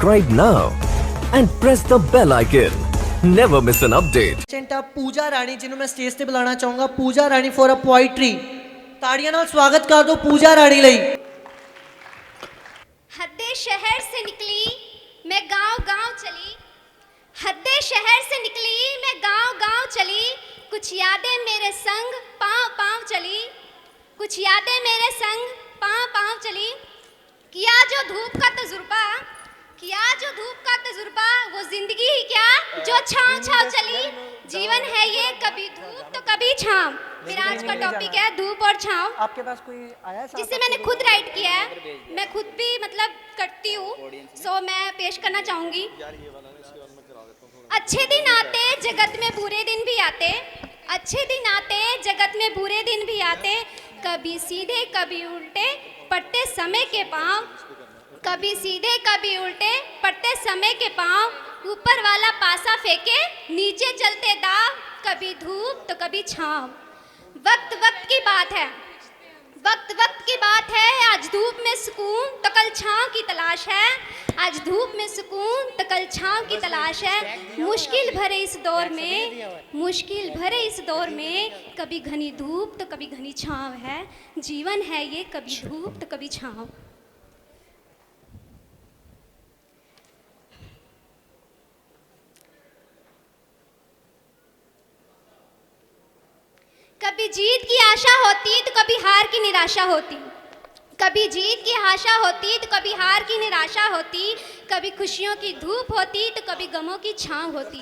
subscribe now and press the bell icon. Never miss an update. पूजा रानी जिन्होंने मैं stage ते बुलाना चाहूंगा, पूजा रानी फॉर अ पोइट्री। ताड़ियां नाल स्वागत कर दो पूजा रानी लई। हद्दे शहर से निकली मैं गांव-गांव चली, हद्दे शहर से निकली मैं गांव-गांव चली, कुछ यादें मेरे संग पांव-पांव चली, कुछ यादें मेरे संग पांव-पांव चली। किया जो धूप का तजुर्बा, किया जो धूप का तजुर्बा, वो जिंदगी ही क्या जो छाँव-छाँव चली। जीवन है ये कभी धूप तो कभी छाँव। मेरा आज का टॉपिक है धूप और छाँव। आपके पास कोई आया है जिसे मैंने खुद राइट किया है, मैं खुद भी मतलब करती हूँ, सो मैं पेश करना चाहूंगी। अच्छे दिन आते जगत में बुरे दिन भी आते, अच्छे दिन आते जगत में बुरे दिन भी आते, कभी सीधे कभी उल्टे पड़ते समय के पाँव, कभी सीधे कभी उल्टे पड़ते समय के पाँव, ऊपर वाला पासा फेंके नीचे चलते दाव, कभी धूप तो कभी छाँव। वक्त वक्त की बात है, वक्त वक्त की बात है, आज धूप में सुकून तो कल छाँव की तलाश है, आज धूप में सुकून तो कल छाँव की तलाश है। मुश्किल भरे इस दौर में, मुश्किल भरे इस दौर में, कभी घनी धूप तो कभी घनी छाँव है। जीवन है ये कभी धूप तो कभी छाँव। कभी जीत की आशा होती तो कभी हार की निराशा होती, कभी जीत की आशा होती तो कभी हार की निराशा होती, कभी खुशियों की धूप होती तो कभी गमों की छाँव होती,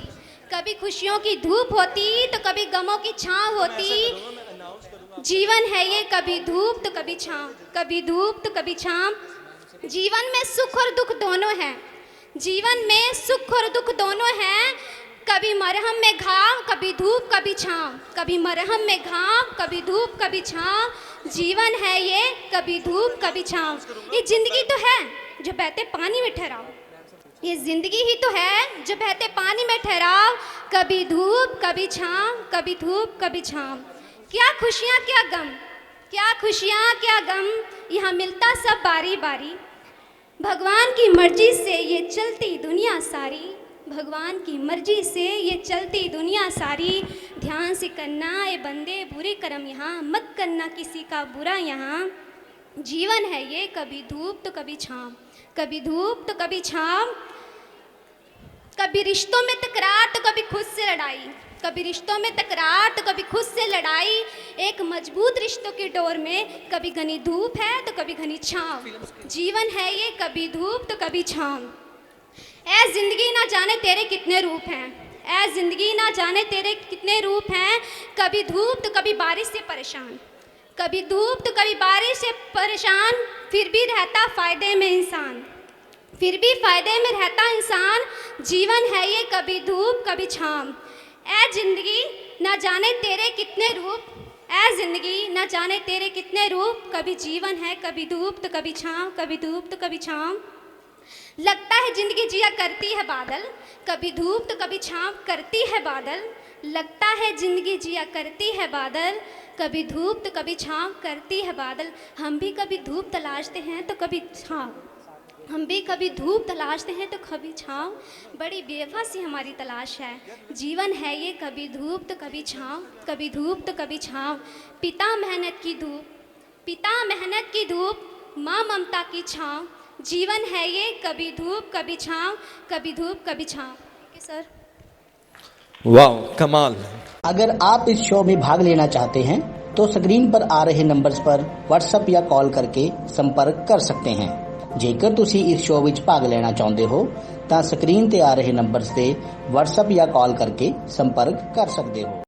कभी खुशियों की धूप होती तो कभी गमों की छाँव होती। जीवन है ये कभी धूप तो कभी छाँव, कभी धूप तो कभी छाँव। जीवन में सुख और दुख दोनों हैं, जीवन में सुख और दुख दोनों हैं, कभी मरहम में घाव कभी धूप कभी छाँव, कभी मरहम में घाव कभी धूप कभी छाँव। जीवन है ये कभी धूप कभी छाँव। ये जिंदगी तो है जो बहते पानी में ठहराओ, ये जिंदगी ही तो है जो बहते पानी में ठहराओ, कभी धूप कभी छाँव, कभी धूप कभी छाँव। क्या खुशियाँ क्या गम, क्या खुशियाँ क्या गम, यहाँ मिलता सब बारी बारी, भगवान की मर्जी से ये चलती दुनिया सारी, भगवान की मर्जी से ये चलती दुनिया सारी। ध्यान से करना ए बंदे बुरे कर्म यहाँ, मत करना किसी का बुरा यहाँ। जीवन है ये कभी धूप तो कभी छाँव, कभी धूप तो कभी छाँव। कभी रिश्तों में तकरार तो कभी खुद से लड़ाई, कभी रिश्तों में तकरार तो कभी खुद से लड़ाई। एक मजबूत रिश्तों की डोर में कभी घनी धूप है तो कभी घनी छाँव। जीवन है ये कभी धूप तो कभी छाँव। ऐ जिंदगी ना जाने तेरे कितने रूप हैं, ऐ जिंदगी ना जाने तेरे कितने रूप हैं, कभी धूप तो कभी बारिश से परेशान, कभी धूप तो कभी बारिश से परेशान, फिर भी रहता फ़ायदे में इंसान, फिर भी फ़ायदे में रहता इंसान। जीवन है ये कभी धूप कभी छाँव। ऐ जिंदगी ना जाने तेरे कितने रूप, ऐ जिंदगी ना जाने तेरे कितने रूप, कभी जीवन है कभी धूप तो कभी छाँव, कभी धूप तो कभी छाँव। लगता है जिंदगी जिया करती है बादल, कभी धूप तो कभी छाँव करती है बादल, लगता है जिंदगी जिया करती है बादल, कभी धूप तो कभी छाँव करती है बादल। हम भी कभी धूप तलाशते हैं तो कभी छाँव, हम भी कभी धूप तलाशते हैं तो कभी छाँव, बड़ी बेवफा सी हमारी तलाश है। जीवन है ये कभी धूप तो कभी छाँव, कभी धूप तो कभी छाँव। पिता मेहनत की धूप, पिता मेहनत की धूप, माँ ममता की छाँव। जीवन है ये कभी धूप कभी छाँव, कभी धूप कभी छाँव। सर वाह कमाल। अगर आप इस शो में भाग लेना चाहते हैं तो स्क्रीन पर आ रहे नंबर्स पर व्हाट्सएप या कॉल करके संपर्क कर सकते हैं। जेकर तुसी इस शो विच भाग लेना चाहते हो तो स्क्रीन ते आ रहे नंबर्स से व्हाट्सएप या कॉल करके संपर्क कर सकते हो।